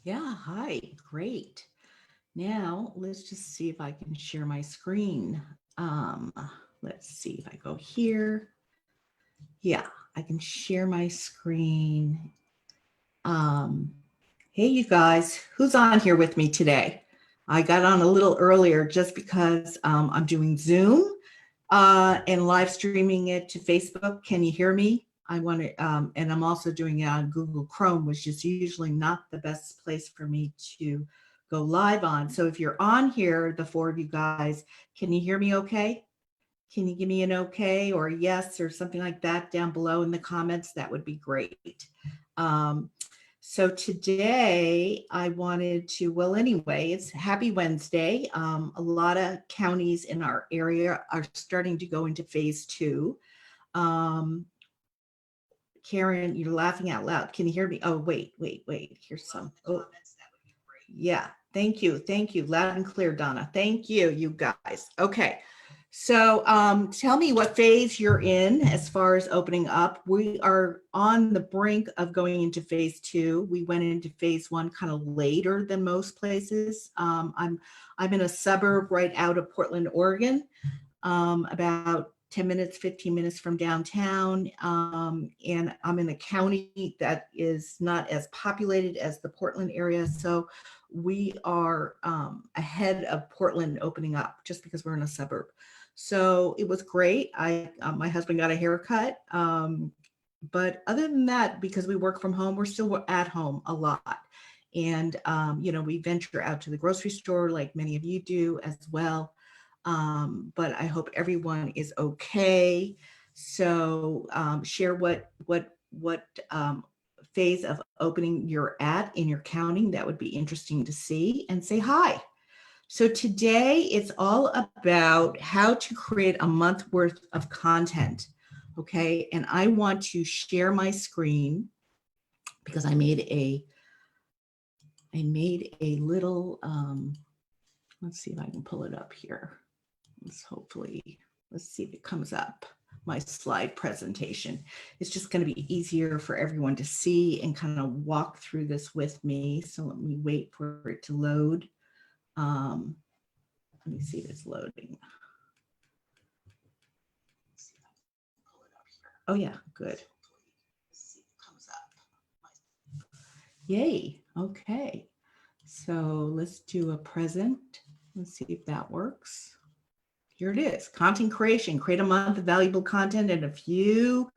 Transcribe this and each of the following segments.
Yeah, hi, great. Now let's just see if I can share my screen. Um, let's see if I go here. Yeah, I can share my screen. Um, hey, you guys, who's on here with me today? I got on a little earlier just because I'm doing Zoom and live streaming it to Facebook. Can you hear me? I want to, and I'm also doing it on Google Chrome, which is usually not the best place for me to go live on. So if you're on here, the four of you guys, can you hear me okay? Can you give me an okay or a yes or something like that down below in the comments? That would be great. Um, so today I wanted to, well, anyway, it's Happy Wednesday. A lot of counties in our area are starting to go into phase 2. Karen, you're laughing out loud. Can you hear me? Oh, wait. Here's some. Oh, yeah. Thank you. Thank you. Loud and clear, Donna. Thank you, you guys. Okay. So tell me what phase you're in as far as opening up. We are on the brink of going into phase 2. We went into phase 1 kind of later than most places. I'm in a suburb right out of Portland, Oregon, about 10 minutes, 15 minutes from downtown. And I'm in a county that is not as populated as the Portland area. So we are ahead of Portland opening up just because we're in a suburb. So it was great. My husband got a haircut. But other than that, because we work from home, we're still at home a lot. And, we venture out to the grocery store like many of you do as well. But I hope everyone is okay. So share what phase of opening you're at in your county. That would be interesting to see, and say hi. So today it's all about how to create a month worth of content. Okay, and I want to share my screen because I made a little, let's see if I can pull it up here. Let's see if it comes up. My slide presentation. It's just going to be easier for everyone to see and kind of walk through this with me. So let me wait for it to load. Let me see if it's loading. Oh yeah, good. Yay, okay. So let's do a present. Let's see if that works. Here it is, content creation, create a month of valuable content in a few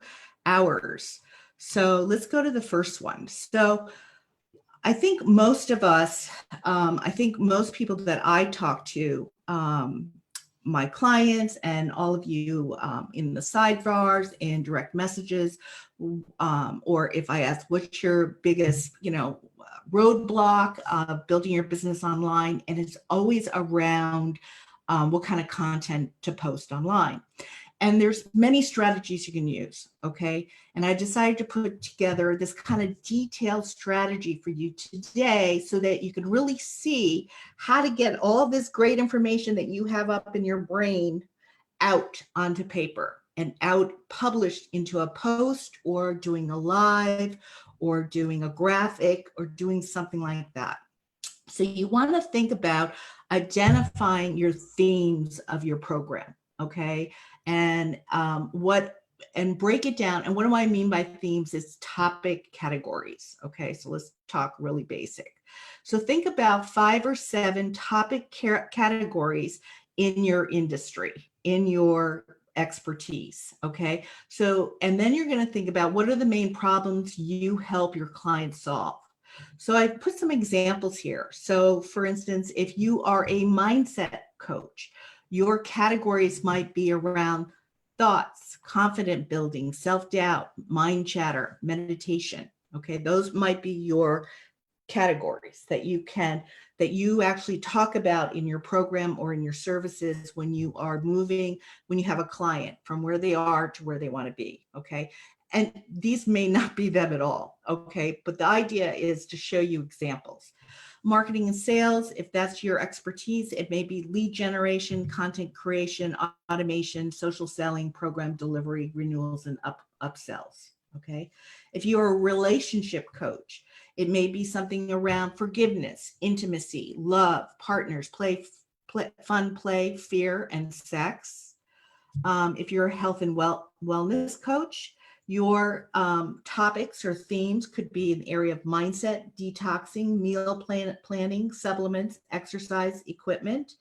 hours. So let's go to the first one. So I think most of us, I think most people that I talk to, my clients and all of you in the sidebars and direct messages, or if I ask what's your biggest, roadblock of building your business online, and it's always around what kind of content to post online. And there's many strategies you can use, okay? And I decided to put together this kind of detailed strategy for you today so that you can really see how to get all this great information that you have up in your brain out onto paper and out published into a post or doing a live or doing a graphic or doing something like that. So you want to think about identifying your themes of your program, okay? And and break it down. And what do I mean by themes is topic categories, okay? So let's talk really basic. So think about 5 or 7 topic categories in your industry, in your expertise, okay? So, and then you're going to think about what are the main problems you help your clients solve. So I put some examples here. So for instance, if you are a mindset coach, your categories might be around thoughts, confident building, self-doubt, mind chatter, meditation. Okay, those might be your categories that you actually talk about in your program or in your services when you are moving, when you have a client from where they are to where they want to be. Okay. And these may not be them at all. Okay. But the idea is to show you examples. Marketing and sales, if that's your expertise, it may be lead generation, content creation, automation, social selling, program delivery, renewals, and upsells. Okay. If you're a relationship coach, It may be something around forgiveness, intimacy, love, partners, fun, play, fear, and sex. If you're a health and wellness coach, your topics or themes could be in the area of mindset, detoxing, planning, supplements, exercise, equipment.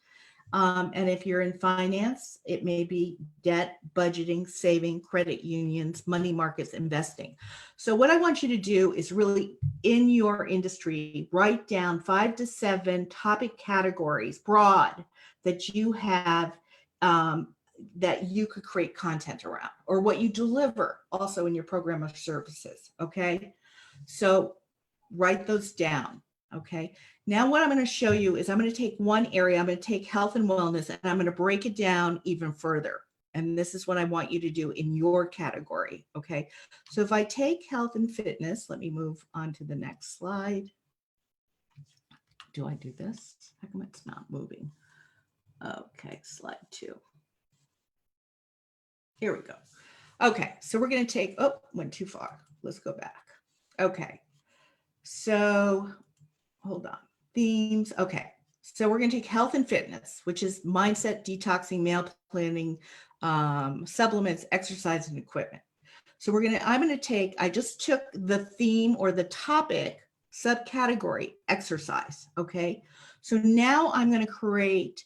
And if you're in finance, it may be debt, budgeting, saving, credit unions, money markets, investing. So what I want you to do is really, in your industry, write down 5 to 7 topic categories, broad, that you have, that you could create content around, or what you deliver also in your program of services. Okay. So write those down. Okay. Now what I'm going to show you is I'm going to take one area, I'm going to take health and wellness, and I'm going to break it down even further. And this is what I want you to do in your category. Okay. So if I take health and fitness, let me move on to the next slide. Do I do this? How come it's not moving? Okay, slide 2. Here we go. Okay, so we're going to take, oh, went too far. Let's go back. Okay, so hold on. Themes. Okay, so we're going to take health and fitness, which is mindset, detoxing, meal planning, supplements, exercise, and equipment. So I'm going to take, I just took the theme or the topic subcategory, exercise. Okay, so now I'm going to create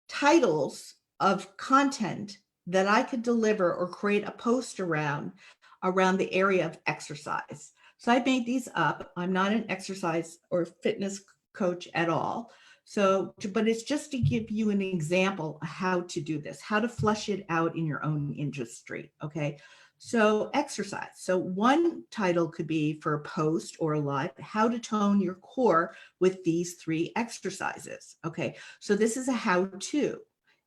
titles of content that I could deliver or create a post around the area of exercise. So I made these up. I'm not an exercise or fitness coach at all. So, but it's just to give you an example of how to do this, how to flesh it out in your own industry. Okay. So exercise. So one title could be for a post or a live, how to tone your core with these 3 exercises. Okay. So this is a how-to.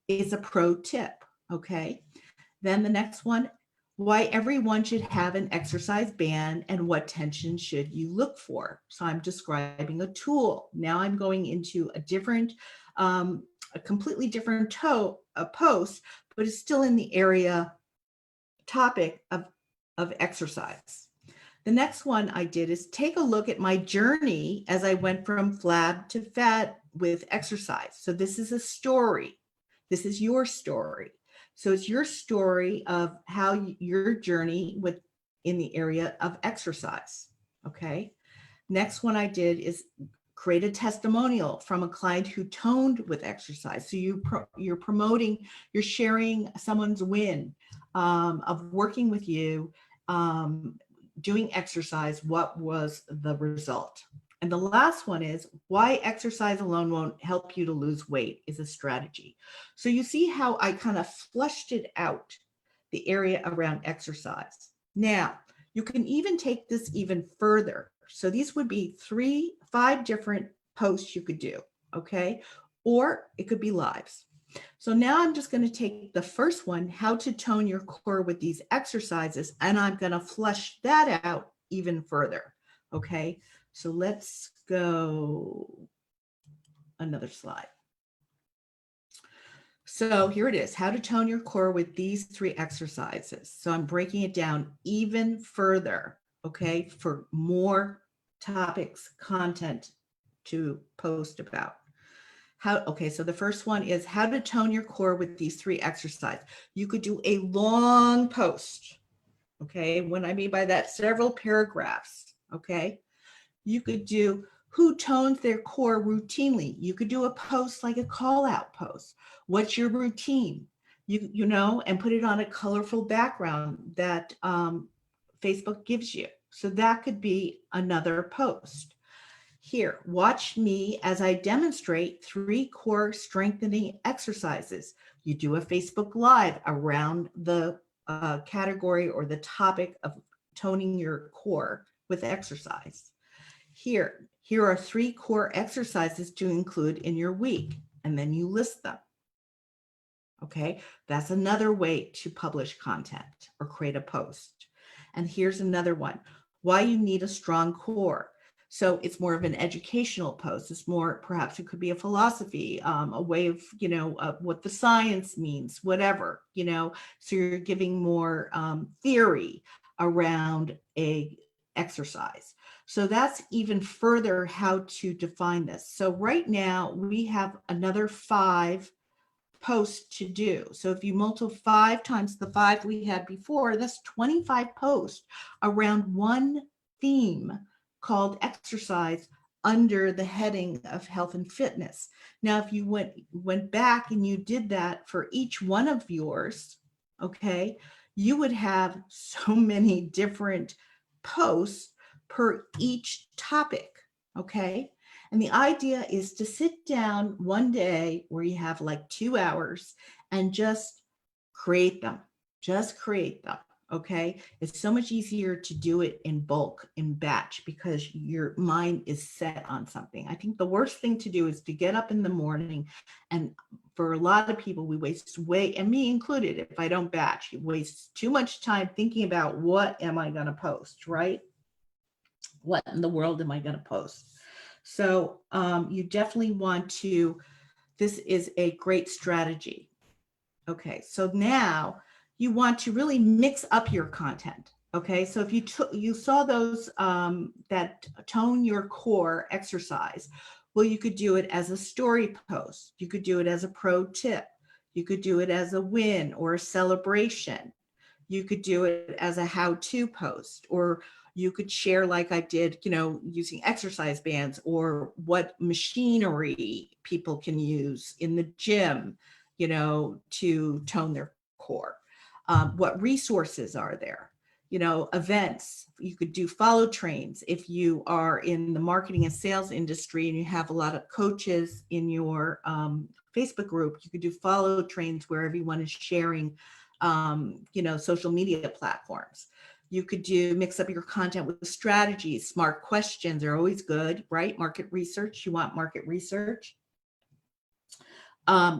It's a pro tip. Okay. Then the next one, why everyone should have an exercise band and what tension should you look for. So I'm describing a tool. Now I'm going into a different, a completely different post, but it's still in the area topic of exercise. The next one I did is take a look at my journey as I went from flab to fat with exercise. So this is a story. This is your story. So it's your story of how your journey in the area of exercise. Okay. Next one I did is create a testimonial from a client who toned with exercise. So you're promoting, you're sharing someone's win of working with you, doing exercise. What was the result? And the last one is why exercise alone won't help you to lose weight is a strategy. So you see how I kind of fleshed it out, the area around exercise. Now, you can even take this even further. So these would be 5 different posts you could do, okay? Or it could be lives. So now I'm just going to take the first one, how to tone your core with these exercises, and I'm going to flesh that out even further, okay? So let's go another slide. So here it is, how to tone your core with these 3 exercises. So I'm breaking it down even further, okay, for more topics, content to post about. Okay, so the first one is how to tone your core with these 3 exercises. You could do a long post, okay? What I mean by that, several paragraphs, okay? You could do who tones their core routinely. You could do a post like a call out post. What's your routine? You know, and put it on a colorful background that Facebook gives you. So that could be another post. Here, watch me as I demonstrate 3 core strengthening exercises. You do a Facebook Live around the category or the topic of toning your core with exercise. Here are 3 core exercises to include in your week, and then you list them. Okay, that's another way to publish content or create a post. And here's another one, why you need a strong core. So it's more of an educational post. It's more, perhaps it could be a philosophy, a way of, you know, what the science means, whatever, you know, so you're giving more theory around a exercise. So that's even further how to define this. So right now we have another 5 posts to do. So if you multiply 5 times the 5 we had before, that's 25 posts around one theme called exercise under the heading of health and fitness. Now, if you went back and you did that for each one of yours, okay, you would have so many different posts per each topic, okay? And the idea is to sit down one day where you have like 2 hours and just create them. Just create them. Okay. It's so much easier to do it in bulk, in batch, because your mind is set on something. I think the worst thing to do is to get up in the morning, and for a lot of people, we waste and me included, if I don't batch, you waste too much time thinking about what am I going to post, right? What in the world am I going to post? So you definitely want to, this is a great strategy. Okay, so now you want to really mix up your content. Okay, so if you saw those that tone your core exercise, well, you could do it as a story post. You could do it as a pro tip. You could do it as a win or a celebration. You could do it as a how-to post, or you could share like I did, using exercise bands, or what machinery people can use in the gym, to tone their core. What resources are there? Events. You could do follow trains. If you are in the marketing and sales industry and you have a lot of coaches in your Facebook group, you could do follow trains where everyone is sharing social media platforms. You could mix up your content with strategies. Smart questions are always good, right? Market research, you want market research.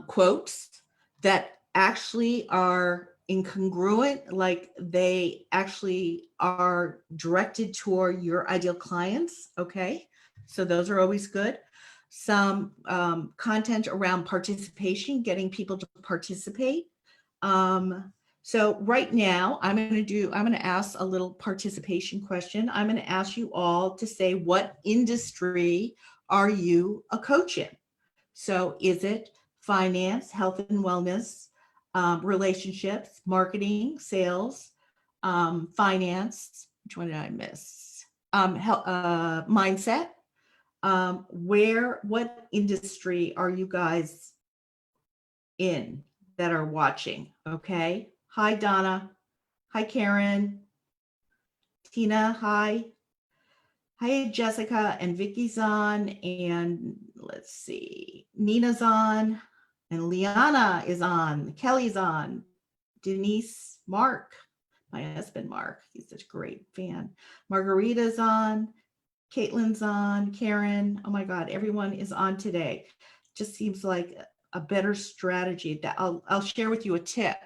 Quotes that actually are incongruent, like they actually are directed toward your ideal clients, okay? So those are always good. Some content around participation, getting people to participate. So right now I'm going to ask a little participation question. I'm going to ask you all to say, what industry are you a coach in? So is it finance, health and wellness, relationships, marketing, sales, finance? Which one did I miss? Mindset. What industry are you guys in that are watching? Okay. Hi, Donna. Hi, Karen. Tina, hi. Hi, Jessica, and Vicky's on, and let's see, Nina's on, and Liana is on, Kelly's on, Denise, Mark, my husband, Mark, he's such a great fan. Margarita's on, Caitlin's on, Karen, oh my God, everyone is on today. Just seems like a better strategy. That I'll share with you a tip.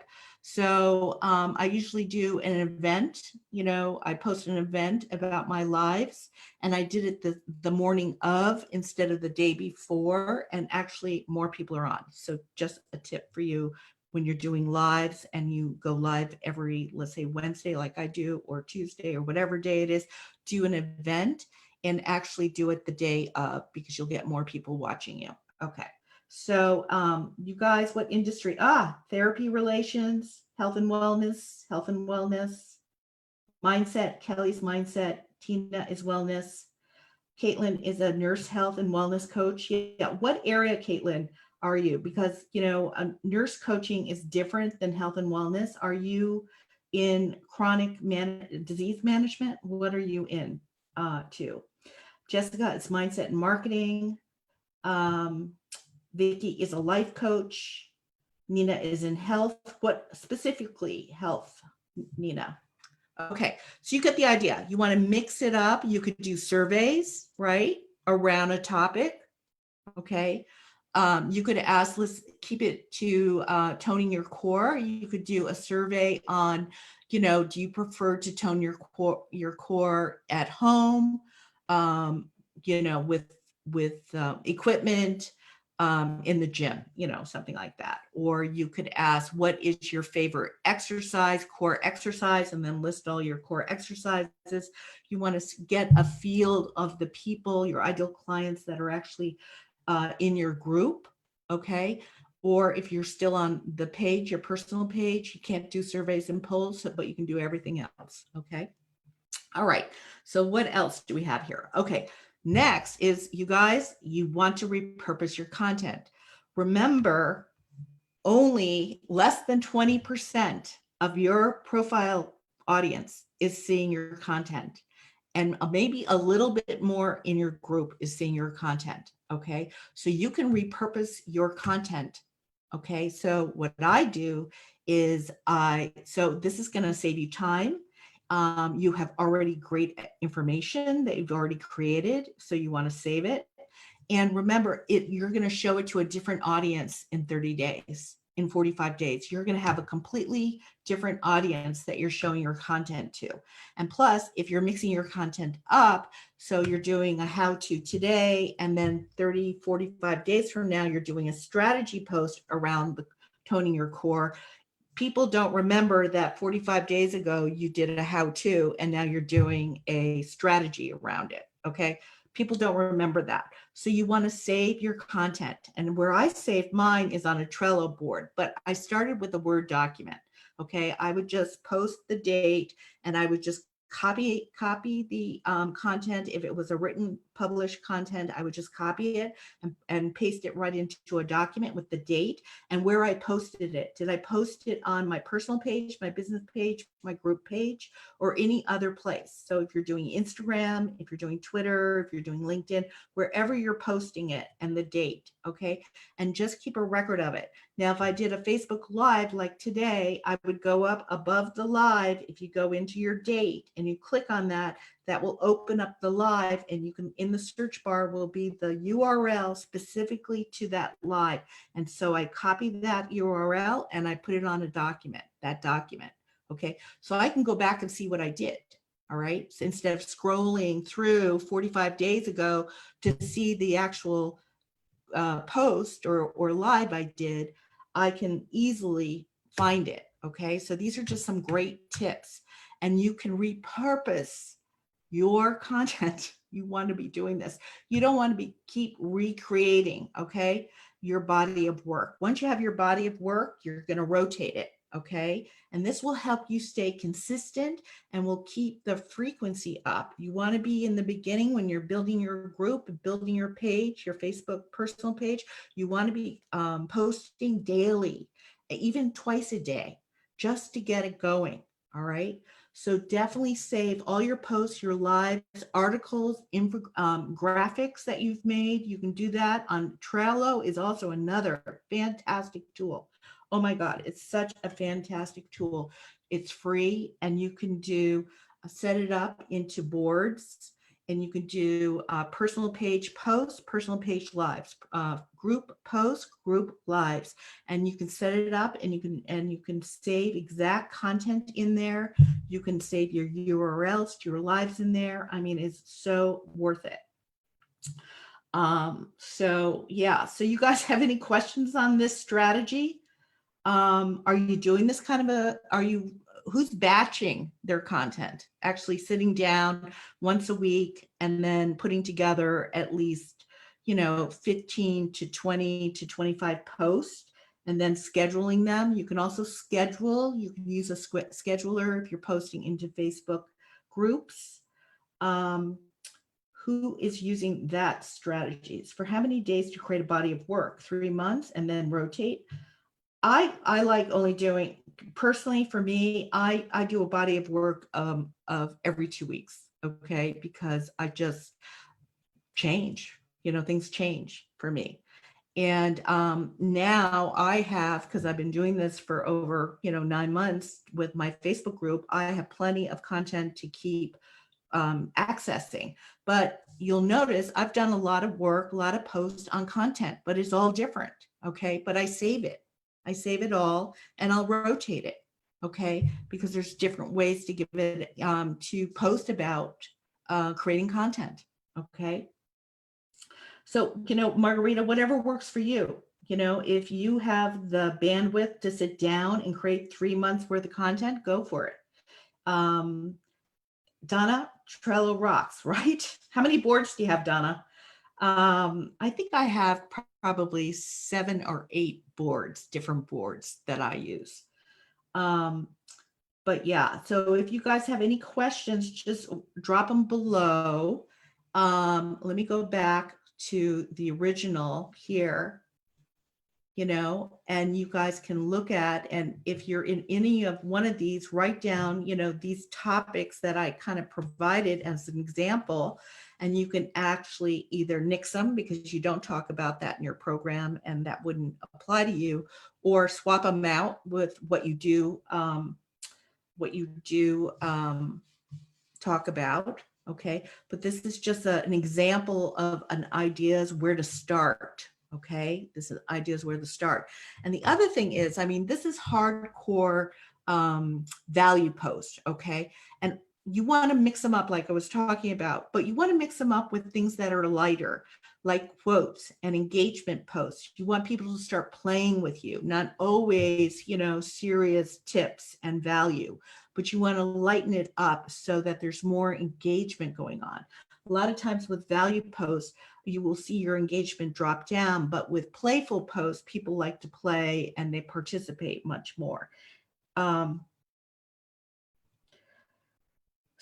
So I usually do an event, I post an event about my lives, and I did it the morning of instead of the day before, and actually more people are on. So just a tip for you when you're doing lives and you go live every, let's say Wednesday, like I do, or Tuesday, or whatever day it is, do an event and actually do it the day of, because you'll get more people watching you. Okay. So you guys, what industry? Therapy, relations, health and wellness, mindset, Kelly's mindset, Tina is wellness. Caitlin is a nurse health and wellness coach. Yeah. What area, Caitlin, are you? Because, nurse coaching is different than health and wellness. Are you in chronic disease management? What are you in to? Jessica is mindset and marketing. Vicky is a life coach. Nina is in health. What specifically health, Nina? Okay, so you get the idea. You want to mix it up. You could do surveys, right, around a topic. Okay. You could ask, let's keep it to toning your core. You could do a survey on, do you prefer to tone your core at home, with equipment, in the gym, something like that. Or you could ask, what is your favorite exercise, core exercise, and then list all your core exercises. You want to get a feel of the people, your ideal clients that are actually in your group, okay? Or if you're still on the page, your personal page, you can't do surveys and polls, but you can do everything else, okay? All right, so what else do we have here? Okay, next is, you guys, you want to repurpose your content. Remember, only less than 20% of your profile audience is seeing your content. And maybe a little bit more in your group is seeing your content, okay? So you can repurpose your content, okay? So what I do is so this is gonna save you time. You have already great information that you've already created, so you wanna save it. And remember, you're gonna show it to a different audience in 30 days. In 45 days, you're going to have a completely different audience that you're showing your content to. And plus, if you're mixing your content up, so you're doing a how-to today, and then 30, 45 days from now, you're doing a strategy post around the toning your core. People don't remember that 45 days ago, you did a how-to, and now you're doing a strategy around it, okay? People don't remember that. So you want to save your content. And where I saved mine is on a Trello board, but I started with a Word document. Okay, I would just post the date, and I would just copy the content. If it was a written published content, I would just copy it and paste it right into a document with the date and where I posted it. Did I post it on my personal page, my business page, my group page, or any other place? So if you're doing Instagram, if you're doing Twitter, if you're doing LinkedIn, wherever you're posting it, and the date, okay? And just keep a record of it. Now, if I did a Facebook Live like today, I would go up above the live. If you go into your date and you click on that, that will open up the live, and you can, in the search bar will be the URL specifically to that live. And so I copy that URL and I put it on a document, that document, okay? So I can go back and see what I did, all right? So instead of scrolling through 45 days ago to see the actual post or live I did, I can easily find it, okay? So these are just some great tips, and you can repurpose your content. You want to be doing this. You don't want to keep recreating, okay, your body of work. Once you have your body of work, you're going to rotate it, okay? And this will help you stay consistent and will keep the frequency up. You want to be in the beginning when you're building your group, building your page, your Facebook personal page, you want to be posting daily, even twice a day, just to get it going, all right? So definitely save all your posts, your lives, articles, graphics that you've made. You can do that on Trello. Is also another fantastic tool. Oh my God, it's such a fantastic tool. It's free, and you can do set it up into boards, and you can do personal page posts, personal page lives, group posts, group lives, and you can set it up, and you can save exact content in there. You can save your URLs to your lives in there. I mean, it's so worth it. So yeah, so you guys have any questions on this strategy? Are you doing this kind of who's batching their content, actually sitting down once a week and then putting together at least, 15 to 20 to 25 posts and then scheduling them? You can also schedule, you can use a scheduler if you're posting into Facebook groups. Who is using that strategies? For how many days to create a body of work? 3 months and then rotate? I like only doing, personally for me, I do a body of work of every 2 weeks, okay? Because I just change, things change for me. And now I have, because I've been doing this for over, 9 months with my Facebook group, I have plenty of content to keep accessing. But you'll notice I've done a lot of work, a lot of posts on content, but it's all different, okay? But I save it. I save it all and I'll rotate it, okay? Because there's different ways to give it, to post about creating content, okay? So, Margarita, whatever works for you. If you have the bandwidth to sit down and create 3 months worth of content, go for it. Donna, Trello rocks, right? How many boards do you have, Donna? I think I have probably 7 or 8 boards, different boards that I use. But yeah, so if you guys have any questions, just drop them below. Let me go back to the original here, and you guys can look at, and if you're in any of one of these, write down, these topics that I kind of provided as an example, and you can actually either nix them because you don't talk about that in your program and that wouldn't apply to you, or swap them out with what you do talk about. Okay, but this is just an example of an ideas where to start. Okay, this is ideas where to start. And the other thing is, this is hardcore value post. Okay, and you want to mix them up like I was talking about, but you want to mix them up with things that are lighter, like quotes and engagement posts. You want people to start playing with you, not always, serious tips and value, but you want to lighten it up so that there's more engagement going on. A lot of times with value posts, you will see your engagement drop down, but with playful posts, people like to play and they participate much more.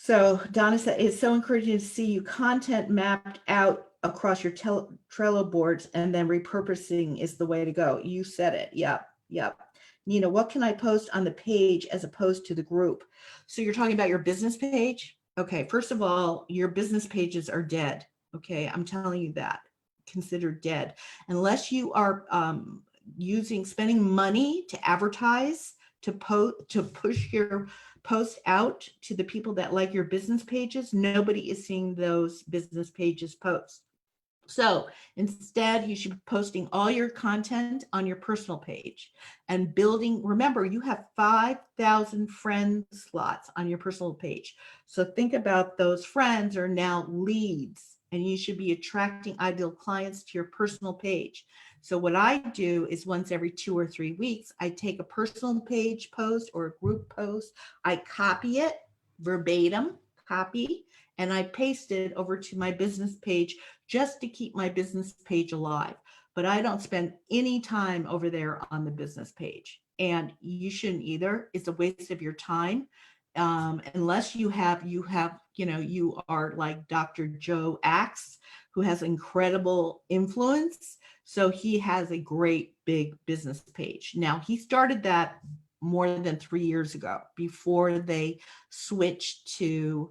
So Donna said, it's so encouraging to see you content mapped out across your Trello boards, and then repurposing is the way to go. You said it. Yep. Nina, what can I post on the page as opposed to the group? So you're talking about your business page? Okay, first of all, your business pages are dead. Okay, I'm telling you that. Considered dead. Unless you are spending money to advertise, to push your post out to the people that like your business pages, nobody is seeing those business pages posts. So instead, you should be posting all your content on your personal page and building. Remember, you have 5,000 friend slots on your personal page. So think about those friends are now leads, and you should be attracting ideal clients to your personal page. So what I do is once every 2 or 3 weeks, I take a personal page post or a group post, I copy it verbatim, copy, and I paste it over to my business page just to keep my business page alive. But I don't spend any time over there on the business page. And you shouldn't either. It's a waste of your time. Unless you are like Dr. Joe Axe, who has incredible influence. So he has a great big business page. Now, he started that more than 3 years ago, before they switched to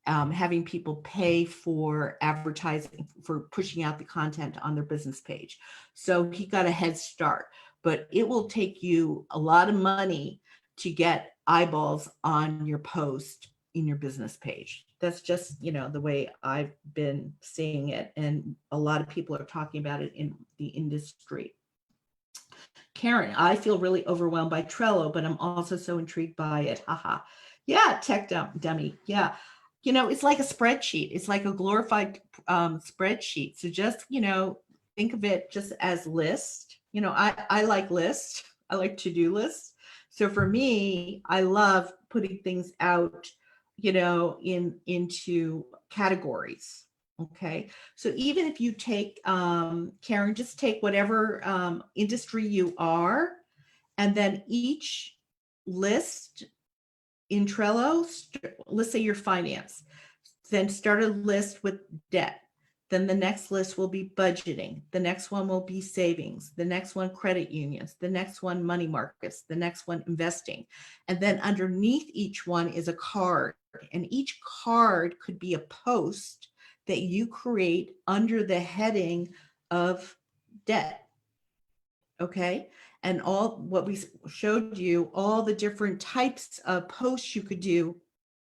having people pay for advertising, for pushing out the content on their business page. So he got a head start, but it will take you a lot of money to get eyeballs on your post in your business page. That's just, the way I've been seeing it. And a lot of people are talking about it in the industry. Karen, I feel really overwhelmed by Trello, but I'm also so intrigued by it. Haha. Yeah, tech dummy. Yeah. It's like a spreadsheet. It's like a glorified spreadsheet. So just, think of it just as list. I like lists. I like to-do lists. So for me, I love putting things out, into categories. Okay. So even if you take, Karen, just take whatever industry you are, and then each list in Trello, let's say your finance, then start a list with debt. Then the next list will be budgeting. The next one will be savings. The next one, credit unions. The next one, money markets. The next one, investing. And then underneath each one is a card. And each card could be a post that you create under the heading of debt. Okay. And all what we showed you, all the different types of posts you could do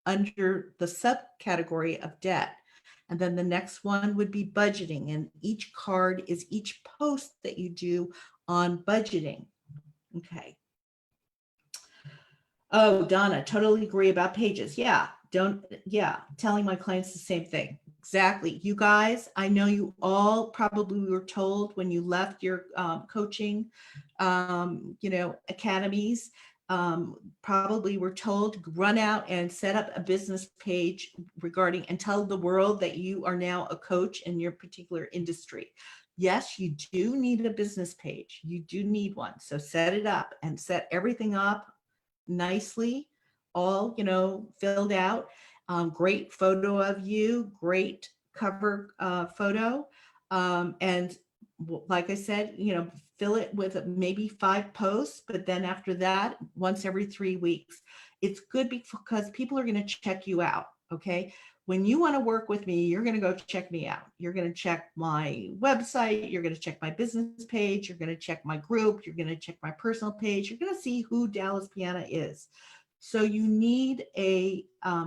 under the subcategory of debt. And then the next one would be budgeting. And each card is each post that you do on budgeting. Okay. Oh, Donna, totally agree about pages. Yeah. Telling my clients the same thing. Exactly. You guys, I know you all probably were told when you left your coaching, academies, probably were told run out and set up a business page regarding and tell the world that you are now a coach in your particular industry. Yes, you do need a business page. You do need one. So set it up and set everything up nicely, all, filled out. Great photo of you, great cover photo. And like I said, fill it with maybe 5 posts, but then after that, once every 3 weeks. It's good because people are going to check you out. Okay. When you want to work with me, you're going to go check me out. You're going to check my website. You're going to check my business page. You're going to check my group. You're going to check my personal page. You're going to see who Dallas Piana is. So you need a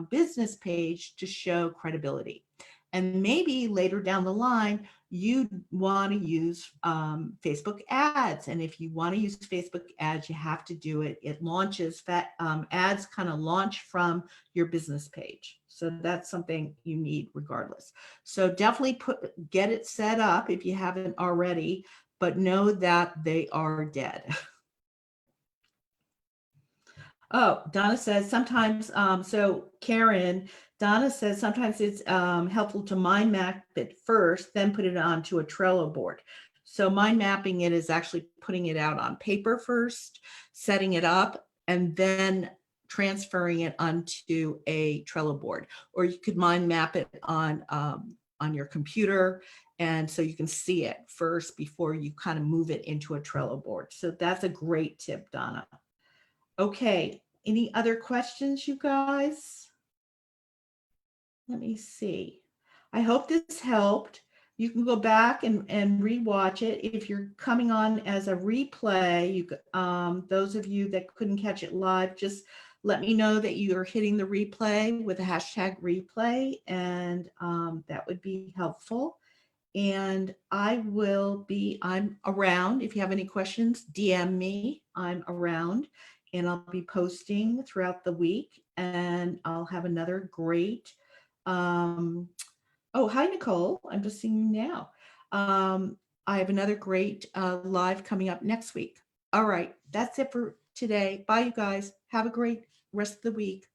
business page to show credibility. And maybe later down the line, you want to use Facebook ads. And if you want to use Facebook ads, you have to do it. It launches, ads kind of launch from your business page. So that's something you need regardless. So definitely get it set up if you haven't already, but know that they are dead. Oh, Donna says sometimes, so Karen, Donna says sometimes it's helpful to mind map it first, then put it onto a Trello board. So mind mapping it is actually putting it out on paper first, setting it up, and then transferring it onto a Trello board. Or you could mind map it on your computer, and so you can see it first before you kind of move it into a Trello board. So that's a great tip, Donna. Okay, any other questions, you guys? Let me see. I hope this helped. You can go back and rewatch it. If you're coming on as a replay, those of you that couldn't catch it live, just let me know that you are hitting the replay with a hashtag replay, and that would be helpful. And I'm around. If you have any questions, DM me. I'm around, and I'll be posting throughout the week, and I'll have another great, oh, hi, Nicole. I'm just seeing you now. I have another great live coming up next week. All right. That's it for today. Bye, you guys. Have a great rest of the week.